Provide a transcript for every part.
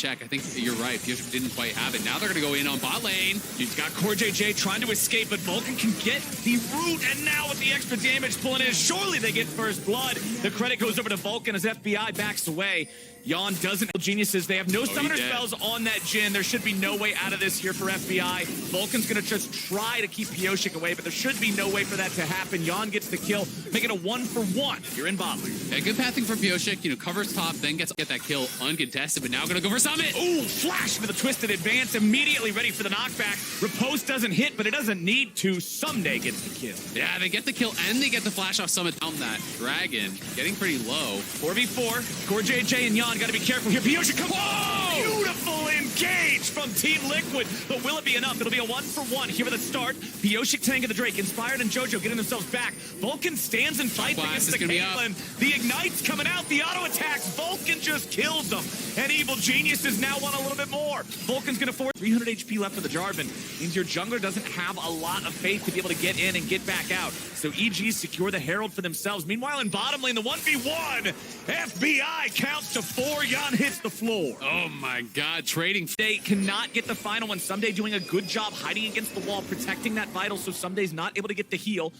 check. I think you're right. Pioshik didn't quite have it. Now they're going to go in on bot lane. He's got CoreJJ trying to escape, but Vulcan can get the root, and now with the extra damage pulling in, surely they get first blood. The credit goes over to Vulcan as FBI backs away. Yon doesn't. Geniuses, they have no summoner spells on that Jhin. There should be no way out of this here for FBI. Vulcan's going to just try to keep Pioshik away, but there should be no way for that to happen. Yon gets the kill, making a 1-for-1 here in bot lane. Yeah, good pathing for Pioshik. You know, covers top, then get that kill uncontested, but now going to go for Summit. Ooh, flash into the twisted advance, immediately ready for the knockback. Riposte doesn't hit, but it doesn't need to. Someday gets the kill. Yeah, they get the kill, and they get the flash off Summit down that Dragon. Getting pretty low. 4v4. CoreJJ and Yon got to be careful here. Pioshik comes. Whoa! Beautiful engage from Team Liquid, but will it be enough? It'll be a 1-for-1 here at the start. Pioshik tanking the Drake, Inspired and JoJo getting themselves back. Vulcan stands and fights against the Caitlyn. The Ignite's coming out, the auto attacks. Vulcan just kills them, and Evil Geniuses now want a little bit more. Vulcan's gonna force 300 HP left for the Jarvan. Means your jungler doesn't have a lot of faith to be able to get in and get back out. So EG secure the Herald for themselves. Meanwhile, in bottom lane, the 1v1, FBI counts to 4. Yon hits the floor. Oh my God, trading. They cannot get the final one. Someday doing a good job hiding against the wall, protecting that vital, so Someday's not able to get the heal.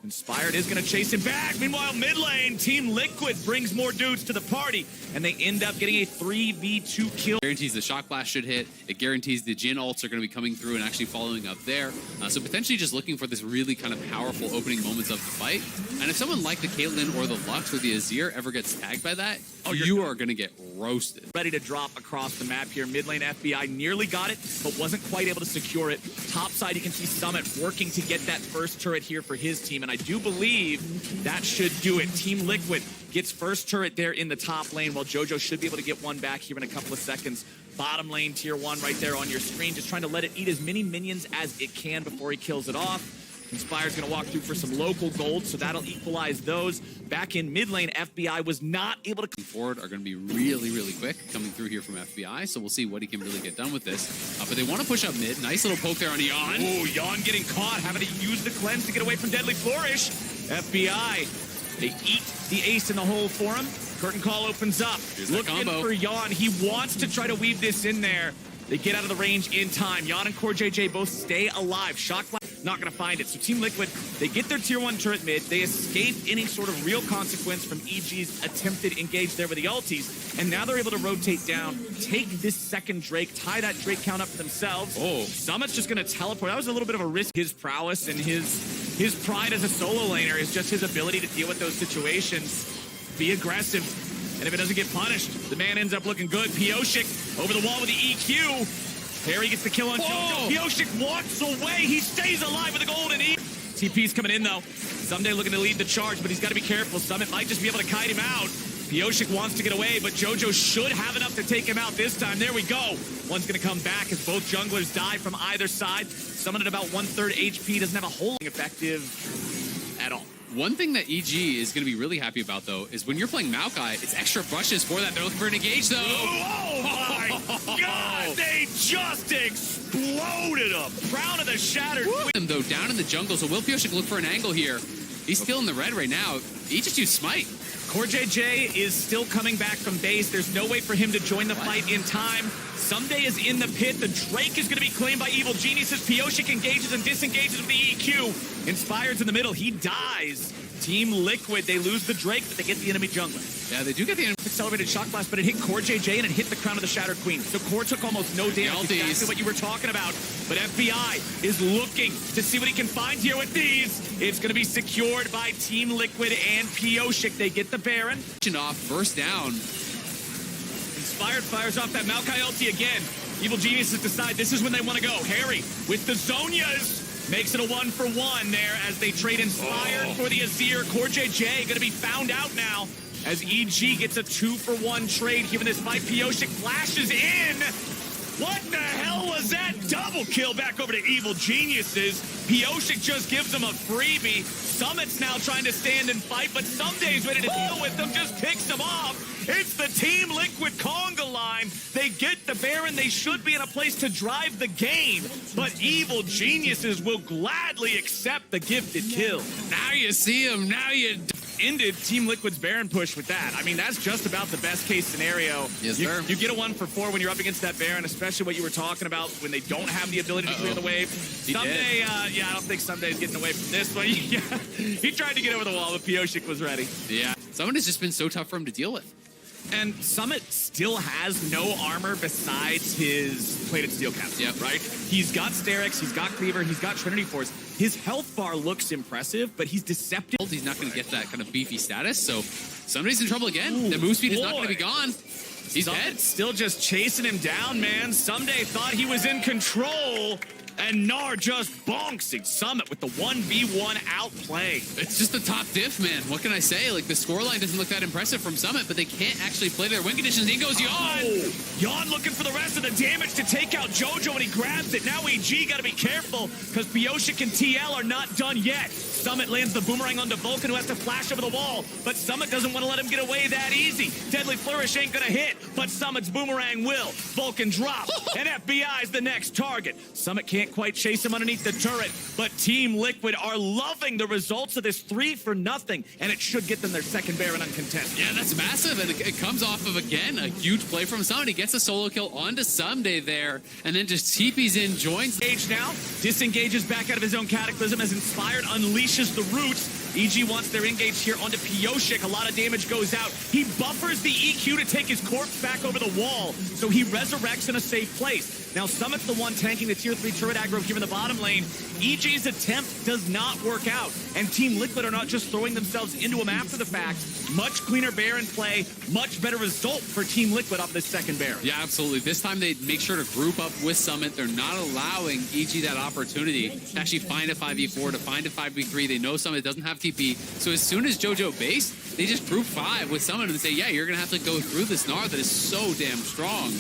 Inspired is going to chase him back. Meanwhile, mid lane, Team Liquid brings more dudes to the party, and they end up getting a 3v2 kill. Guarantees the shock blast should hit. It guarantees the Jhin ults are going to be coming through and actually following up there. So potentially just looking for this really kind of powerful opening moments of the fight. And if someone like the Caitlyn or the Lux or the Azir ever gets tagged by that, you are going to get roasted. Ready to drop across the map here. Mid lane FBI nearly got it, but wasn't quite able to secure it. Top side, you can see Summit working to get that first turret here for his team, and I do believe that should do it. Team Liquid gets first turret there in the top lane, while JoJo should be able to get one back here in a couple of seconds. Bottom lane, tier 1 right there on your screen, just trying to let it eat as many minions as it can before he kills it off. Inspire's going to walk through for some local gold, so that'll equalize those. Back in mid lane, FBI was not able to... Forward are going to be really, really quick coming through here from FBI, so we'll see what he can really get done with this. But they want to push up mid. Nice little poke there on Yon. Ooh, Yon getting caught, having to use the cleanse to get away from Deadly Flourish. FBI, they eat the ace in the hole for him. Curtain call opens up. Looking for Yon. He wants to try to weave this in there. They get out of the range in time. Yon and CoreJJ both stay alive. Shock blast, not going to find it. So Team Liquid, they get their tier 1 turret mid. They escape any sort of real consequence from EG's attempted engage there with the ultis. And now they're able to rotate down, take this second Drake, tie that Drake count up for themselves. Oh, Summit's just going to teleport. That was a little bit of a risk. His prowess and his pride as a solo laner is just his ability to deal with those situations. Be aggressive. And if it doesn't get punished, the man ends up looking good. Pioshik over the wall with the EQ. Harry gets the kill on JoJo. Pioshik walks away. He stays alive with the golden E. TP's coming in, though. Someday looking to lead the charge, but he's got to be careful. Summit might just be able to kite him out. Pioshik wants to get away, but JoJo should have enough to take him out this time. There we go. One's going to come back as both junglers die from either side. Summit at about 1/3 HP. Doesn't have a whole effective at all. One thing that EG is going to be really happy about, though, is when you're playing Maokai, it's extra brushes for that. They're looking for an engage, though. Oh, my God! They just exploded him. Proud of the shattered. Him, though, down in the jungle, so will Pioshik look for an angle here? He's still in the red right now. He just used Smite. CoreJJ is still coming back from base. There's no way for him to join the fight in time. Someday is in the pit. The Drake is going to be claimed by Evil Geniuses. Pioshik engages and disengages with the EQ. Inspired's in the middle. He dies. Team Liquid, they lose the Drake, but they get the enemy jungler. Yeah, they do get the enemy. Accelerated shock blast, but it hit CoreJJ and it hit the crown of the Shattered Queen. So Core took almost no damage. Exactly what you were talking about. But FBI is looking to see what he can find here with these. It's going to be secured by Team Liquid and Pioshik. They get the Baron. Off, first down. Inspired fires off that Maokai ulti again. Evil Geniuses decide this is when they want to go. Harry with the Zonias makes it a 1-for-1 there as they trade Inspired for the Azir. CoreJJ going to be found out now as EG gets a 2-for-1 trade here in this fight. Pioshik flashes in. What the hell was that? Double kill back over to Evil Geniuses. Pioshik just gives them a freebie. Summit's now trying to stand and fight, but Someday's ready to deal with them, just picks them off. It's the Team Liquid conga line. They get the Baron. They should be in a place to drive the game, but Evil Geniuses will gladly accept the gifted kill. Now you see him. Now you... ended Team Liquid's Baron push with that. I mean, that's just about the best case scenario. Yes, sir. You get a 1-for-4 when you're up against that Baron, especially what you were talking about when they don't have the ability to clear the wave. Someday, yeah, I don't think Someday's getting away from this one. Yeah, he tried to get over the wall, but Pioshik was ready. Yeah, Summit has just been so tough for him to deal with. And Summit still has no armor besides his plated steel cap, right? He's got Sterix, he's got Cleaver, he's got Trinity Force. His health bar looks impressive, but he's deceptive. He's not going to get that kind of beefy status, so somebody's in trouble again. The move speed is not going to be gone. He's dead. Still just chasing him down, man. Someday thought he was in control, and Gnar just bonksing Summit with the 1v1 outplay. It's just the top diff, man. What can I say? Like, the scoreline doesn't look that impressive from Summit, but they can't actually play their win conditions. In goes Yawn. Yawn looking for the rest of the damage to take out Jojo, and he grabs it. Now EG got to be careful, because Pioshik and TL are not done yet. Summit lands the boomerang onto Vulcan, who has to flash over the wall, but Summit doesn't want to let him get away that easy. Deadly Flourish ain't gonna hit, but Summit's boomerang will. Vulcan drop, and FBI's the next target. Summit can't quite chase him underneath the turret, but Team Liquid are loving the results of this 3-for-0, and it should get them their second Baron uncontested. Yeah, that's massive, and it comes off of, again, a huge play from Summit. He gets a solo kill onto Someday there, and then just TP's in, joins. Engage now, disengages back out of his own Cataclysm as Inspired unleashes the roots. EG wants their engage here onto Pioshik. A lot of damage goes out. He buffers the EQ to take his corpse back over the wall, so he resurrects in a safe place. Now Summit's the one tanking the tier 3 turret aggro here in the bottom lane. EG's attempt does not work out, and Team Liquid are not just throwing themselves into him after the fact. Much cleaner Baron play, much better result for Team Liquid off this second Baron. Yeah, absolutely. This time they make sure to group up with Summit. They're not allowing EG that opportunity to actually find a 5v4, to find a 5v3. They know Summit doesn't have TP, so as soon as Jojo base, they just group 5 with Summit and say, yeah, you're going to have to go through this Gnar that is so damn strong.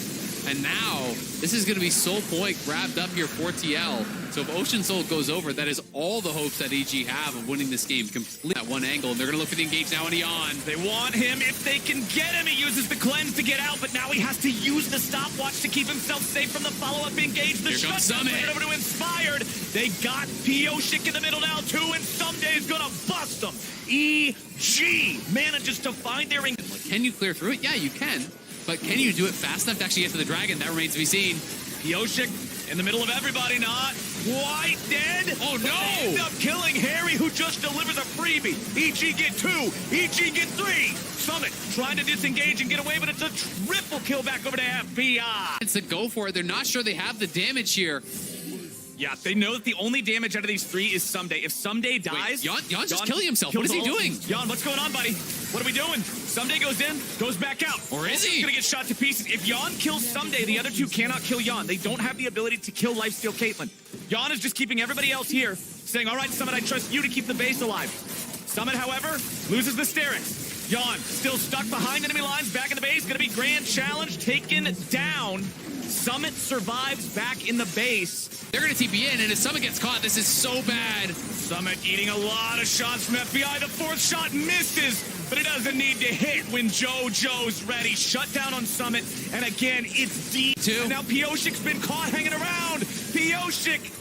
And now, this is going to be Soul Point grabbed up here for TL. So if Ocean Soul goes over, that is all the hopes that EG have of winning this game complete at one angle. And they're going to look for the engage now on Yawn. They want him. If they can get him, he uses the cleanse to get out, but now he has to use the stopwatch to keep himself safe from the follow-up engage. The here comes Summit. Over to Inspired. They got Pioshik in the middle now, too, and Someday's going to bust them. EG manages to find their... Can you clear through it? Yeah, you can. But can you do it fast enough to actually get to the dragon? That remains to be seen. Pioshik in the middle of everybody, not quite dead. Oh, no! They end up killing Harry, who just delivers a freebie. EG get 2. EG get 3. Summit trying to disengage and get away, but it's a triple kill back over to FBI. It's a go for it. They're not sure they have the damage here. Yeah, they know that the only damage out of these 3 is Someday. If Someday dies... Wait, Yawn's just killing himself. What is he doing? Yawn, what's going on, buddy? What are we doing? Someday goes in, goes back out. Or is he? He's gonna get shot to pieces. If Yawn kills Someday, the other 2 cannot kill Yawn. They don't have the ability to kill Lifesteal Caitlyn. Yawn is just keeping everybody else here, saying, all right, Summit, I trust you to keep the base alive. Summit, however, loses the Sterix. Yawn still stuck behind enemy lines, back in the base. Gonna be grand challenge, taken down. Summit survives back in the base. They're going to TP in, and if Summit gets caught, this is so bad. Summit eating a lot of shots from FBI. The 4th shot misses, but it doesn't need to hit when JoJo's ready. Shut down on Summit, and again, it's deep. And now Pioshik's been caught hanging around. Pioshik!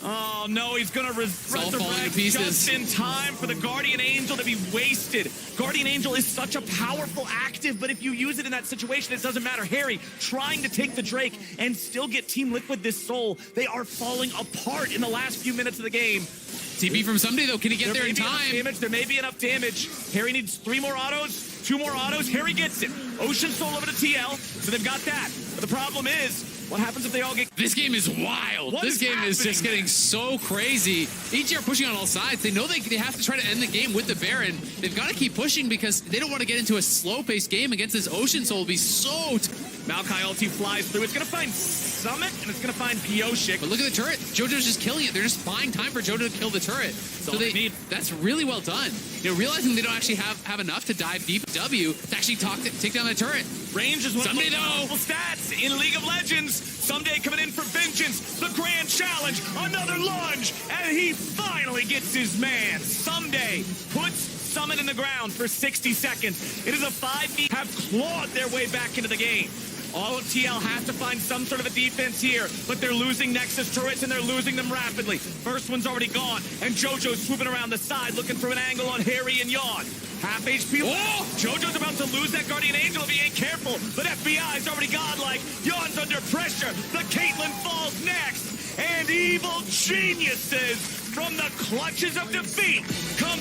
Oh no, he's gonna resurrect just in time for the Guardian Angel to be wasted. Guardian Angel is such a powerful active, but if you use it in that situation, it doesn't matter. Harry trying to take the Drake and still get Team Liquid this soul. They are falling apart in the last few minutes of the game. TP from Someday, though. Can he get there in time? There may be enough damage. Harry needs 3 more autos, 2 more autos. Harry gets it. Ocean Soul over to TL, so they've got that. But the problem is, what happens if they all get... This game is wild. This game is just getting so crazy. EG are pushing on all sides. They know they have to try to end the game with the Baron. They've got to keep pushing because they don't want to get into a slow-paced game against this Ocean Soul. It'll be so... Maokai ulti flies through. It's going to find Summit, and it's going to find Pioshik. But look at the turret. JoJo's just killing it. They're just buying time for JoJo to kill the turret. So they need... That's really well done. You know, realizing they don't actually have enough to dive deep W to actually take down the turret. Range is one of the most powerful stats in League of Legends. Someday coming in for vengeance. The grand challenge. Another lunge. And he finally gets his man. Someday puts Summit in the ground for 60 seconds. It is a 5v have clawed their way back into the game. All of TL has to find some sort of a defense here, but they're losing Nexus turrets and they're losing them rapidly. First one's already gone, and JoJo's swooping around the side looking for an angle on Harry and Yawn. Half HP. Oh! JoJo's about to lose that Guardian Angel if he ain't careful, but FBI's already godlike. Yawn's under pressure. The Caitlyn falls next, and evil geniuses from the clutches of defeat come